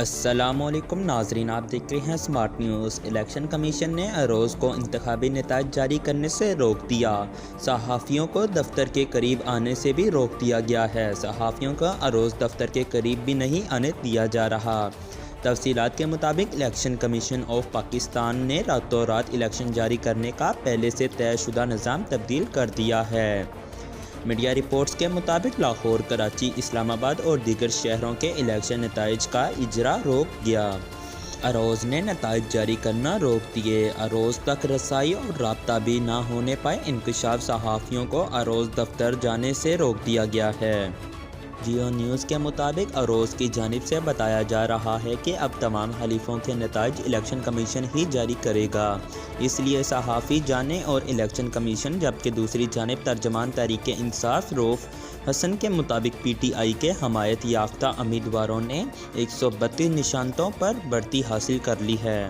السلام علیکم ناظرین، آپ دیکھ رہے ہیں اسمارٹ نیوز۔ الیکشن کمیشن نے اروز کو انتخابی نتائج جاری کرنے سے روک دیا۔ صحافیوں کو دفتر کے قریب آنے سے بھی روک دیا گیا ہے۔ صحافیوں کو اروز دفتر کے قریب بھی نہیں آنے دیا جا رہا۔ تفصیلات کے مطابق الیکشن کمیشن آف پاکستان نے راتوں رات الیکشن جاری کرنے کا پہلے سے طے شدہ نظام تبدیل کر دیا ہے۔ میڈیا رپورٹس کے مطابق لاہور، کراچی، اسلام آباد اور دیگر شہروں کے الیکشن نتائج کا اجرا روک گیا۔ اروز نے نتائج جاری کرنا روک دیے۔ اروز تک رسائی اور رابطہ بھی نہ ہونے پائے انکشاف صحافیوں کو اروز دفتر جانے سے روک دیا گیا ہے۔ جیو نیوز کے مطابق اروز کی جانب سے بتایا جا رہا ہے کہ اب تمام حلفوں کے نتائج الیکشن کمیشن ہی جاری کرے گا، اس لیے صحافی جانیں اور الیکشن کمیشن۔ جبکہ دوسری جانب ترجمان تحریک انصاف رؤف حسن کے مطابق پی ٹی آئی کے حمایت یافتہ امیدواروں نے 132 نشستوں پر بڑھتی حاصل کر لی ہے۔